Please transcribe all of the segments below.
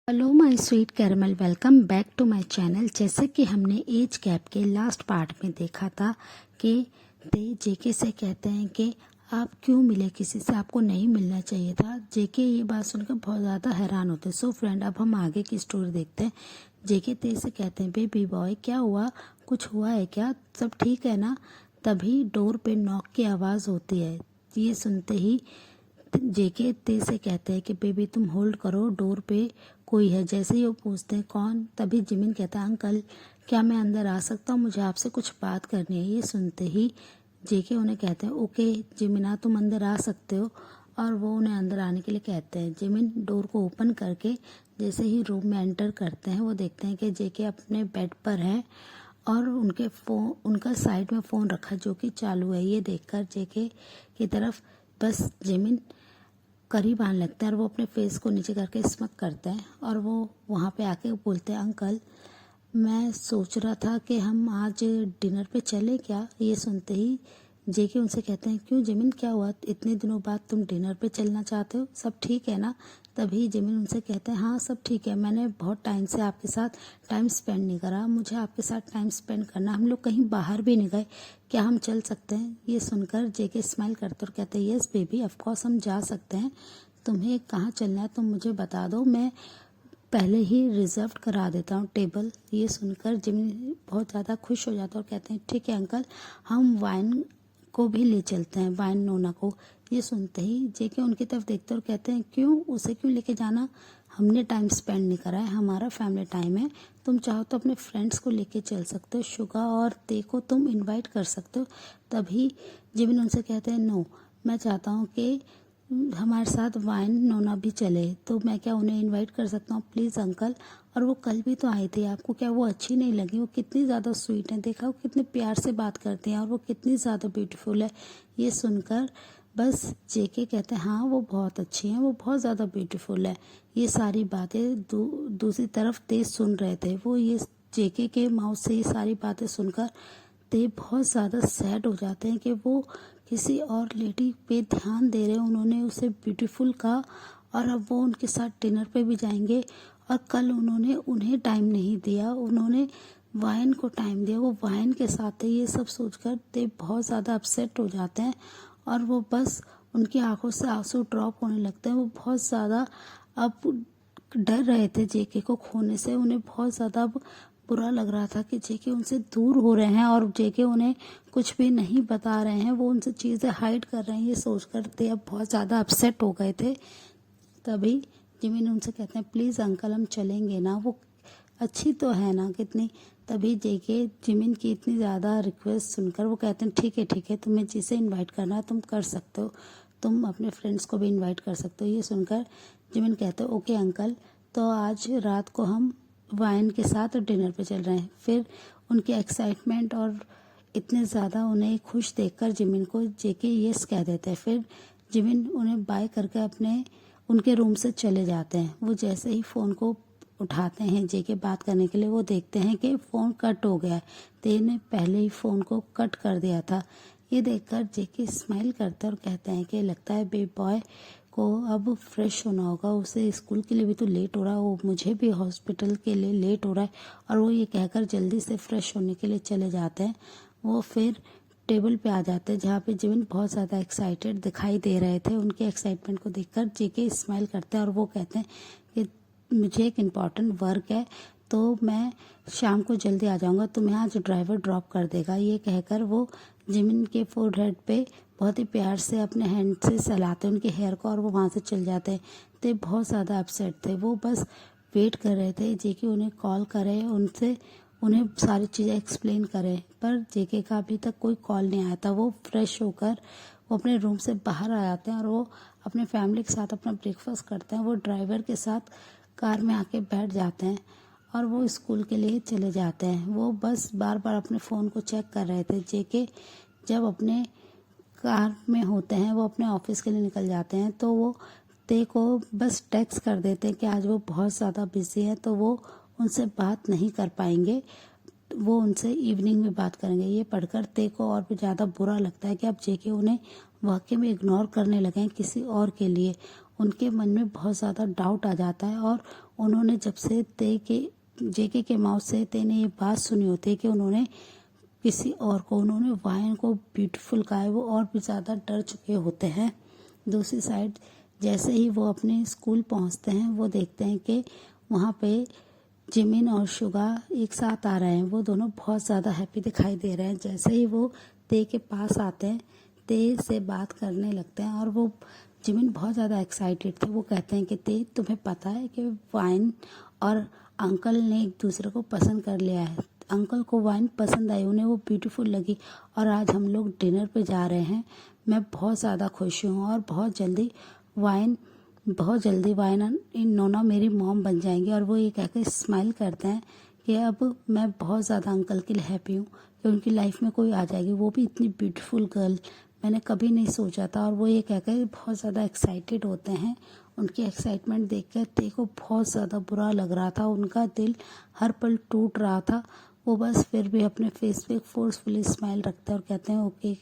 Hello my sweet caramel, welcome back to my channel. जैसे कि हमने एज गैप के लास्ट पार्ट में देखा था कि ते जेके से कहते हैं कि आप क्यों मिले किसी से, आपको नहीं मिलना चाहिए था। जेके ये बात सुनकर बहुत ज़्यादा हैरान होते हैं। सो फ्रेंड, अब हम आगे की स्टोरी देखते हैं। जेके ते से कहते हैं, बेबी बॉय क्या हुआ, कुछ हुआ है क्या, सब ठीक है ना। तभी डोर पे नॉक की आवाज़ होती है। ये सुनते ही जेके ते से कहते हैं कि बेबी तुम होल्ड करो, डोर पे कोई है। जैसे ही वो पूछते हैं कौन, तभी जिमिन कहता है अंकल क्या मैं अंदर आ सकता हूँ, मुझे आपसे कुछ बात करनी है। ये सुनते ही जेके उन्हें कहते हैं ओके जिमिना, तुम अंदर आ सकते हो। और वो उन्हें अंदर आने के लिए कहते हैं। जिमिन डोर को ओपन करके जैसे ही रूम में एंटर करते हैं, वो देखते हैं कि जेके अपने बेड पर है और उनका साइड में फ़ोन रखा जो कि चालू है। ये देखकर जेके की तरफ बस जिमिन करीब आने लगता है और वो अपने फेस को नीचे करके स्मक करता है और वो वहाँ पे आके बोलते हैं अंकल मैं सोच रहा था कि हम आज डिनर पे चले क्या। ये सुनते ही जेके उनसे कहते हैं क्यों जिमिन, क्या हुआ, इतने दिनों बाद तुम डिनर पे चलना चाहते हो, सब ठीक है ना। तभी जिमिन उनसे कहते हैं हाँ सब ठीक है, मैंने बहुत टाइम से आपके साथ टाइम स्पेंड नहीं करा, मुझे आपके साथ टाइम स्पेंड करना, हम लोग कहीं बाहर भी नहीं गए, क्या हम चल सकते हैं। ये सुनकर जेके स्माइल करते और कहते हैं यस बेबी ऑफ कोर्स हम जा सकते हैं, तुम्हें कहाँ चलना है तुम मुझे बता दो, मैं पहले ही रिजर्व करा देता हूँ टेबल। ये सुनकर जिमी बहुत ज़्यादा खुश हो जाता है और कहते हैं ठीक है अंकल, हम वाइन को भी ले चलते हैं, वाइन नोना को। ये सुनते ही जेके उनकी तरफ देखते और कहते हैं क्यों, उसे क्यों लेके जाना, हमने टाइम स्पेंड नहीं करा है, हमारा फैमिली टाइम है, तुम चाहो तो अपने फ्रेंड्स को लेके चल सकते हो, शुगा और ते को तुम इनवाइट कर सकते हो। तभी जिमिन उनसे कहते हैं नो, मैं चाहता हूँ कि हमारे साथ वाइन नोना भी चले, तो मैं क्या उन्हें इनवाइट कर सकता हूँ प्लीज़ अंकल। और वो कल भी तो आई थी, आपको क्या वो अच्छी नहीं लगी, वो कितनी ज़्यादा स्वीट है, देखा वो कितने प्यार से बात करती हैं और वो कितनी ज़्यादा ब्यूटीफुल है। ये सुनकर बस जेके कहते हैं हाँ वो बहुत अच्छी हैं, वो बहुत ज़्यादा ब्यूटीफुल है। ये सारी बातें दूसरी तरफ तेज सुन रहे थे। वो ये जेके के माउथ से ये सारी बातें सुनकर ते बहुत ज़्यादा सैड हो जाते हैं कि वो किसी और लेडी पे ध्यान दे रहे हैं, उन्होंने उसे ब्यूटीफुल कहा और अब वो उनके साथ डिनर पे भी जाएंगे और कल उन्होंने उन्हें टाइम नहीं दिया, उन्होंने वाइन को टाइम दिया, वो वाइन के साथ है। ये सब सोचकर ते बहुत ज़्यादा अपसेट हो जाते हैं और वो बस उनकी आंखों से आंसू ड्रॉप होने लगते हैं। वो बहुत ज़्यादा अब डर रहे थे जेके को खोने से, उन्हें बहुत ज़्यादा अब बुरा लग रहा था कि जेके उनसे दूर हो रहे हैं और जेके उन्हें कुछ भी नहीं बता रहे हैं, वो उनसे चीज़ें हाइड कर रहे हैं। ये सोचकर ते अब बहुत ज़्यादा अपसेट हो गए थे। तभी जिमिन उनसे कहते हैं प्लीज़ अंकल हम चलेंगे ना, वो अच्छी तो है ना कितनी। तभी जेके जिमिन की इतनी ज़्यादा रिक्वेस्ट सुनकर वो कहते हैं ठीक है तुम्हें जिसे इनवाइट करना है तुम कर सकते हो, तुम अपने फ्रेंड्स को भी इनवाइट कर सकते हो। ये सुनकर जिमिन कहते हैं ओके अंकल, तो आज रात को हम वाइन के साथ डिनर पे चल रहे हैं। फिर उनकी एक्साइटमेंट और इतने ज़्यादा उन्हें खुश देखकर जिमिन को जेके यस कह देते हैं। फिर जिमिन उन्हें बाय करके अपने उनके रूम से चले जाते हैं। वो जैसे ही फ़ोन को उठाते हैं जेके बात करने के लिए, वो देखते हैं कि फ़ोन कट हो गया है, ते ने पहले ही फ़ोन को कट कर दिया था। ये देखकर जेके स्माइल करता है और कहते हैं कि लगता है बेबी बॉय को अब फ्रेश होना होगा, उसे स्कूल के लिए भी तो लेट हो रहा है, वो मुझे भी हॉस्पिटल के लिए लेट हो रहा है। और वो ये कहकर जल्दी से फ्रेश होने के लिए चले जाते हैं। वो फिर टेबल पे आ जाते हैं जहाँ पे जिमिन बहुत ज़्यादा एक्साइटेड दिखाई दे रहे थे। उनके एक्साइटमेंट को देखकर जेके स्माइल करते हैं और वो कहते हैं कि मुझे एक इम्पॉर्टेंट वर्क है, तो मैं शाम को जल्दी आ जाऊँगा, तुम्हें आज ड्राइवर ड्रॉप कर देगा। ये कहकर वो जिमिन के फोरहेड पे बहुत ही प्यार से अपने हैंड से सहलाते हैं उनके हेयर को और वो वहाँ से चल जाते हैं। तो बहुत ज़्यादा अपसेट थे, वो बस वेट कर रहे थे जेके उन्हें कॉल करे, उनसे उन्हें सारी चीज़ें एक्सप्लेन करें, पर जेके का अभी तक कोई कॉल नहीं आया था। वो फ्रेश होकर वो अपने रूम से बाहर आ जाते हैं और वो अपने फैमिली के साथ अपना ब्रेकफास्ट करते हैं। वो ड्राइवर के साथ कार में आके बैठ जाते हैं और वो स्कूल के लिए चले जाते हैं। वो बस बार बार अपने फ़ोन को चेक कर रहे थे। जेके जब अपने कार में होते हैं, वो अपने ऑफिस के लिए निकल जाते हैं, तो वो ते को बस टेक्स्ट कर देते हैं कि आज वो बहुत ज़्यादा बिजी है, तो वो उनसे बात नहीं कर पाएंगे, वो उनसे इवनिंग में बात करेंगे। ये पढ़कर ते को और भी ज़्यादा बुरा लगता है कि अब जेके उन्हें वाकई में इग्नोर करने लगे हैं किसी और के लिए। उनके मन में बहुत ज़्यादा डाउट आ जाता है। और उन्होंने जब से जेके के माउथ से ते ने ये बात सुनी होती है कि उन्होंने किसी और को, उन्होंने वायन को ब्यूटीफुल कहा है, वो और भी ज़्यादा डर चुके होते हैं। दूसरी साइड जैसे ही वो अपने स्कूल पहुंचते हैं, वो देखते हैं कि वहाँ पे जिमिन और शुगा एक साथ आ रहे हैं। वो दोनों बहुत ज़्यादा हैप्पी दिखाई दे रहे हैं। जैसे ही वो ते के पास आते हैं, ते से बात करने लगते हैं और वो जिमिन बहुत ज़्यादा एक्साइटेड थे। वो कहते हैं कि ते, तुम्हें पता है कि वाइन और अंकल ने एक दूसरे को पसंद कर लिया है। अंकल को वाइन पसंद आई, उन्हें वो ब्यूटीफुल लगी और आज हम लोग डिनर पे जा रहे हैं। मैं बहुत ज़्यादा खुश हूँ और बहुत जल्दी वाइन इन नोना मेरी मॉम बन जाएंगी। और वो ये कहकर स्माइल करते हैं कि अब मैं बहुत ज़्यादा अंकल के लिए हैप्पी हूँ कि उनकी लाइफ में कोई आ जाएगी, वो भी इतनी ब्यूटीफुल गर्ल, मैंने कभी नहीं सोचा था। और वो ये कहकर बहुत ज़्यादा एक्साइटेड होते हैं। उनकी एक्साइटमेंट देखकर ते को बहुत ज़्यादा बुरा लग रहा था, उनका दिल हर पल टूट रहा था। वो बस फिर भी अपने फेस पे फोर्सफुली स्माइल रखते हैं और कहते हैं ओके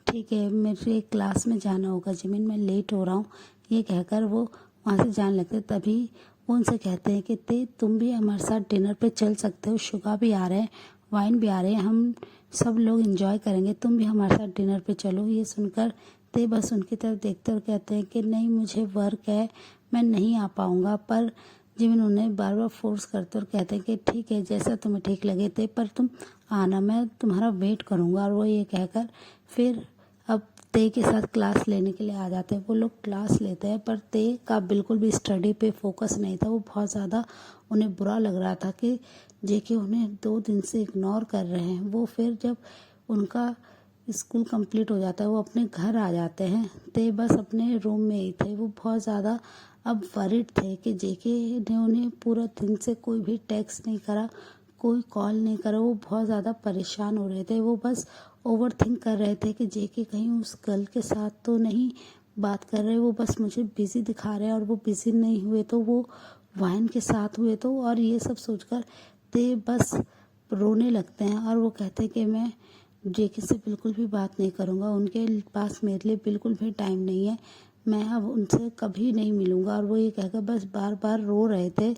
ठीक है, मुझे क्लास में जाना होगा जिमिन, मैं लेट हो रहा हूँ। ये कहकर वो वहाँ से जाने लगते। तभी वो उनसे कहते हैं कि ते, तुम भी हमारे साथ डिनर पे चल सकते हो, शुगा भी आ रहे हैं, वाइन भी आ रहे हैं, हम सब लोग एंजॉय करेंगे, तुम भी हमारे साथ डिनर पे चलो। ये सुनकर ते बस उनकी तरफ देखते और कहते हैं कि नहीं, मुझे वर्क है, मैं नहीं आ पाऊँगा। पर जिमिन उन्हें बार बार फोर्स करते और कहते हैं कि ठीक है, जैसा तुम्हें ठीक लगे ते, पर तुम आना, मैं तुम्हारा वेट करूँगा। और वो ये कहकर फिर अब ते के साथ क्लास लेने के लिए आ जाते हैं। वो लोग क्लास लेते हैं पर ते का बिल्कुल भी स्टडी पे फोकस नहीं था। वो बहुत ज़्यादा उन्हें बुरा लग रहा था कि जेके उन्हें 2 दिन से इग्नोर कर रहे हैं। वो फिर जब उनका स्कूल कंप्लीट हो जाता है, वो अपने घर आ जाते हैं। ते बस अपने रूम में ही थे। वो बहुत ज़्यादा अब वरिड थे कि जेके ने उन्हें पूरा दिन से कोई भी टेक्स्ट नहीं करा, कोई कॉल नहीं करा। वो बहुत ज़्यादा परेशान हो रहे थे। वो बस ओवर थिंक कर रहे थे कि जेके कहीं उस गर्ल के साथ तो नहीं बात कर रहे, वो बस मुझे बिजी दिखा रहे हैं, और वो बिजी नहीं हुए तो वो वाइन के साथ हुए तो। और ये सब सोचकर ते बस रोने लगते हैं और वो कहते हैं कि मैं जेके से बिल्कुल भी बात नहीं करूँगा, उनके पास मेरे लिए बिल्कुल भी टाइम नहीं है, मैं अब उनसे कभी नहीं मिलूँगा। और वो ये कहकर बस बार बार रो रहे थे।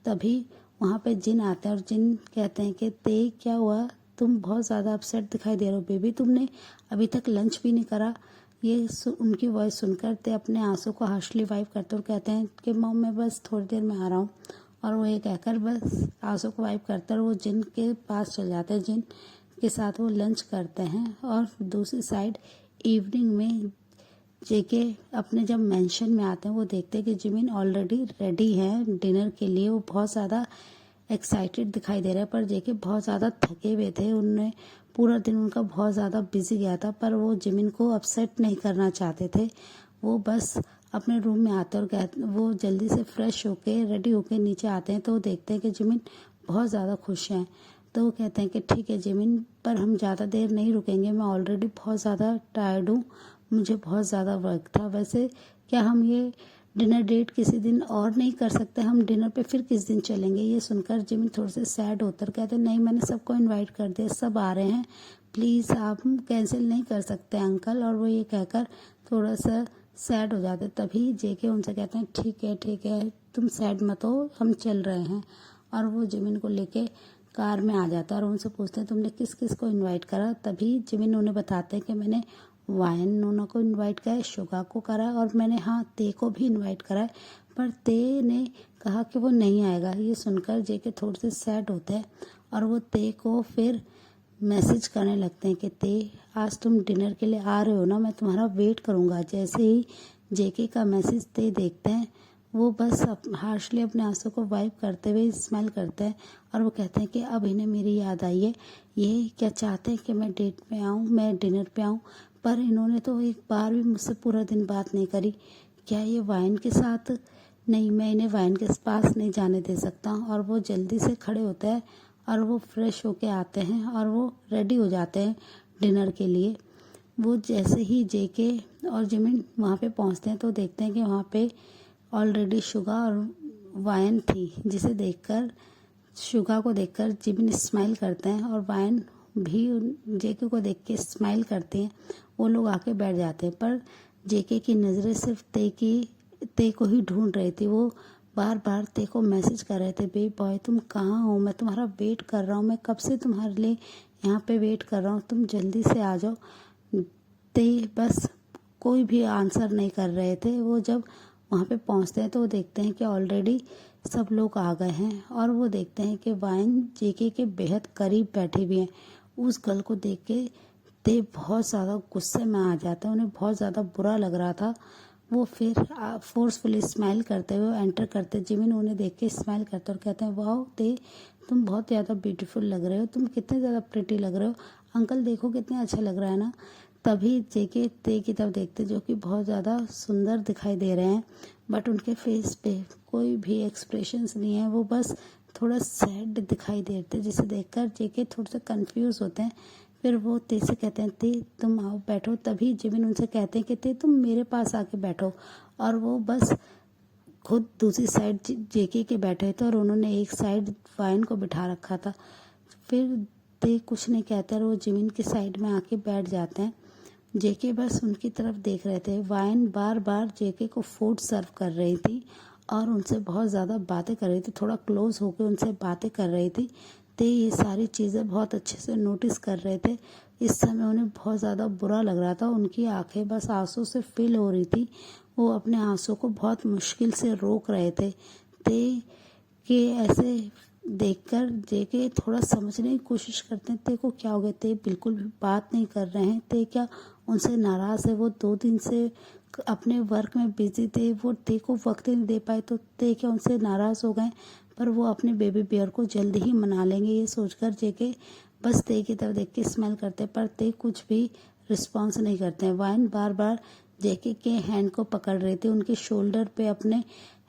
तभी वहाँ पे जिन आते हैं और जिन कहते हैं कि ते, क्या हुआ, तुम बहुत ज़्यादा अपसेट दिखाई दे रहे हो बेबी, तुमने अभी तक लंच भी नहीं करा। उनकी वॉइस सुनकर ते अपने आंसू को हार्शली वाइप करते और कहते हैं कि मॉम, मैं बस थोड़ी देर में आ रहा हूँ। और वो ये कहकर बस आंसू को वाइप करते और वो जिन के पास चल जाते हैं। जिन के साथ वो लंच करते हैं। और दूसरी साइड इवनिंग में जेके अपने जब मेंशन में आते हैं, वो देखते हैं कि जिमिन ऑलरेडी रेडी है डिनर के लिए। वो बहुत ज़्यादा एक्साइटेड दिखाई दे रहा है, पर जेके बहुत ज़्यादा थके हुए थे। उनने पूरा दिन उनका बहुत ज़्यादा बिजी गया था, पर वो जिमिन को अपसेट नहीं करना चाहते थे। वो बस अपने रूम में आते और वो जल्दी से फ्रेश होके रेडी होके नीचे आते हैं तो वो देखते हैं कि जिमिन बहुत ज़्यादा खुश हैं। तो वो कहते हैं कि ठीक है जिमिन, पर हम ज़्यादा देर नहीं रुकेंगे, मैं ऑलरेडी बहुत ज़्यादा टायर्ड हूँ, मुझे बहुत ज़्यादा वर्क था। वैसे क्या हम ये डिनर डेट किसी दिन और नहीं कर सकते, हम डिनर पे फिर किस दिन चलेंगे। ये सुनकर जिमिन थोड़े से सैड होकर कहते हैं नहीं, मैंने सबको इनवाइट कर दिया, सब आ रहे हैं, प्लीज़ आप कैंसिल नहीं कर सकते अंकल। और वो ये कहकर थोड़ा सा सैड हो जाते। तभी जेके उनसे कहते हैं ठीक है, तुम सैड मत हो, हम चल रहे हैं। और वो जिमिन को लेके कार में आ जाता है और उनसे पूछते हैं तुमने किस किस को इनवाइट करा। तभी जिमिन उन्हें बताते हैं कि मैंने वायन नोना को इनवाइट करा है, शुगा को करा और मैंने ते को भी इनवाइट करा है, पर ते ने कहा कि वो नहीं आएगा। ये सुनकर जेके थोड़े से सैड होते हैं और वो ते को फिर मैसेज करने लगते हैं कि ते, आज तुम डिनर के लिए आ रहे हो ना, मैं तुम्हारा वेट करूँगा। जैसे ही जेके का मैसेज ते देखते हैं, वो बस हार्शली अपने आंसू को वाइप करते हुए स्माइल करते हैं और वो कहते हैं कि अब इन्हें मेरी याद आई है, ये क्या चाहते हैं कि मैं डेट पे आऊँ, मैं डिनर पे आऊँ, पर इन्होंने तो एक बार भी मुझसे पूरा दिन बात नहीं करी। क्या ये वाइन के साथ, नहीं, मैं इन्हें वाइन के पास नहीं जाने दे सकता। और वो जल्दी से खड़े होते हैं और वो फ्रेश होके आते हैं और वो रेडी हो जाते हैं डिनर के लिए। वो जैसे ही जेके और जिमिन वहाँ पे पहुँचते हैं तो देखते हैं कि वहाँ पे ऑलरेडी शुगा और वाइन थी, जिसे देखकर, शुगा को देखकर जिमिन स्माइल करते हैं और वाइन भी जेके को देख के स्माइल करते हैं। वो लोग आके बैठ जाते हैं, पर जेके की नज़रें सिर्फ ते की ते को ही ढूंढ रही थी। वो बार बार ते को मैसेज कर रहे थे, बेबी बॉय तुम कहाँ हो, मैं तुम्हारा वेट कर रहा हूँ, मैं कब से तुम्हारे लिए यहाँ पे वेट कर रहा हूँ, तुम जल्दी से आ जाओ। ते बस कोई भी आंसर नहीं कर रहे थे। वो जब वहाँ पे पहुँचते हैं तो वो देखते हैं कि ऑलरेडी सब लोग आ गए हैं, और वो देखते हैं कि वाइन जेके के बेहद करीब बैठी हुई हैं। उस गर्ल को देख के ते बहुत ज़्यादा गुस्से में आ जाते हैं, उन्हें बहुत ज़्यादा बुरा लग रहा था। वो फिर फोर्सफुली स्माइल करते हुए एंटर करते, जिमिन उन्हें देख के स्माइल करते और कहते हैं, वाह ते तुम बहुत ज़्यादा ब्यूटीफुल लग रहे हो, तुम कितने ज़्यादा प्रिटी लग रहे हो, अंकल देखो कितने अच्छा लग रहा है ना। तभी जेके ते की तरफ देखते जो कि बहुत ज़्यादा सुंदर दिखाई दे रहे हैं, बट उनके फेस पे कोई भी एक्सप्रेशंस नहीं है, वो बस थोड़ा सैड दिखाई देते, जिसे देखकर जेके थोड़ा सा कंफ्यूज होते हैं। फिर वो ते से कहते हैं, ते तुम आओ बैठो। तभी जिमिन उनसे कहते हैं कि ते तुम मेरे पास आके बैठो, और वो बस खुद दूसरी साइड जेके के बैठे थे और उन्होंने एक साइड वाइन को बिठा रखा था। फिर ते कुछ नहीं कहते और वो जिमिन की साइड में आके बैठ जाते हैं। जेके बस उनकी तरफ देख रहे थे। वाइन बार बार जेके को फूड सर्व कर रही थी और उनसे बहुत ज़्यादा बातें कर रही थी, थोड़ा क्लोज होकर उनसे बातें कर रही थी। ते ये सारी चीज़ें बहुत अच्छे से नोटिस कर रहे थे। इस समय उन्हें बहुत ज़्यादा बुरा लग रहा था, उनकी आंखें बस आंसू से फिल हो रही थी। वो अपने आंसू को बहुत मुश्किल से रोक रहे थे। ते के ऐसे देखकर जेके थोड़ा समझने की कोशिश करते हैं, ते को क्या हो गया, ते बिल्कुल भी बात नहीं कर रहे हैं, ते क्या उनसे नाराज़ है। वो 2 दिन से अपने वर्क में बिजी थे, वो ते को वक्त नहीं दे पाए, तो ते क्या उनसे नाराज़ हो गए। पर वो अपने बेबी बेयर को जल्दी ही मना लेंगे, ये सोचकर जेके बस ते की तरफ देख के स्माइल करते, पर ते कुछ भी रिस्पॉन्स नहीं करते हैं। वाइन बार बार जेके के हैंड को पकड़ रही थी, उनके शोल्डर पे अपने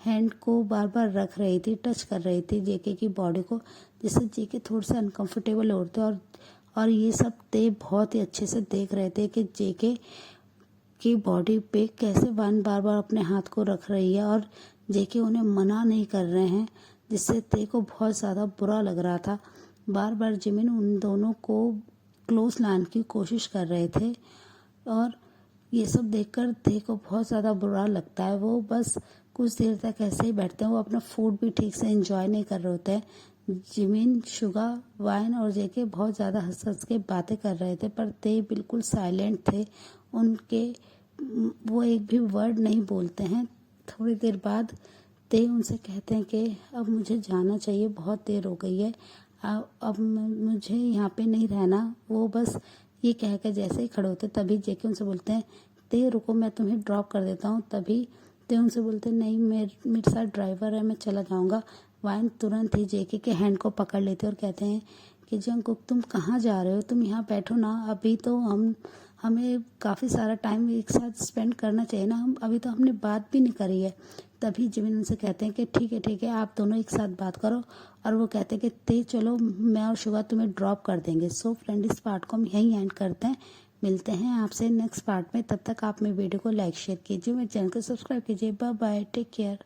हैंड को बार बार रख रही थी, टच कर रही थी जेके की बॉडी को, जिससे जेके थोड़े से अनकंफर्टेबल हो रहे थे। और ये सब ते बहुत ही अच्छे से देख रहे थे कि जेके की बॉडी पे कैसे वाइन बार बार अपने हाथ को रख रही है और जेके उन्हें मना नहीं कर रहे हैं, जिससे ते को बहुत ज़्यादा बुरा लग रहा था। बार बार जिमिन उन दोनों को क्लोज लाने की कोशिश कर रहे थे, और ये सब देखकर ते को बहुत ज़्यादा बुरा लगता है। वो बस कुछ देर तक ऐसे ही बैठते हैं, वो अपना फूड भी ठीक से एंजॉय नहीं कर रहे होते हैं। जिमिन, शुगा, वाइन और जेके बहुत ज़्यादा हंस हंस के बातें कर रहे थे, पर ते बिल्कुल साइलेंट थे। उनके वो एक भी वर्ड नहीं बोलते हैं। थोड़ी देर बाद ते उनसे कहते हैं कि अब मुझे जाना चाहिए, बहुत देर हो गई है, अब मुझे यहाँ पे नहीं रहना। वो बस ये कहकर जैसे ही खड़े होते तभी जेके उनसे बोलते हैं, ते रुको मैं तुम्हें ड्रॉप कर देता हूँ। तभी ते उनसे बोलते हैं, नहीं मेरे साथ ड्राइवर है, मैं चला जाऊँगा। वाइन तुरंत ही जेके के हैंड को पकड़ लेते और कहते हैं कि जंगकुक तुम कहाँ जा रहे हो, तुम यहाँ बैठो ना, अभी तो हमें काफ़ी सारा टाइम एक साथ स्पेंड करना चाहिए ना, हम अभी तो हमने बात भी नहीं करी है। तभी जिमिन उनसे कहते हैं कि ठीक है आप दोनों एक साथ बात करो, और वो कहते हैं कि ते चलो मैं और शुगा तुम्हें ड्रॉप कर देंगे। सो फ्रेंड, इस पार्ट को हम यहीं एंड करते हैं, मिलते हैं आपसे नेक्स्ट पार्ट में। तब तक आप मेरे वीडियो को लाइक शेयर कीजिए, मेरे चैनल को सब्सक्राइब कीजिए। Bye bye, take care.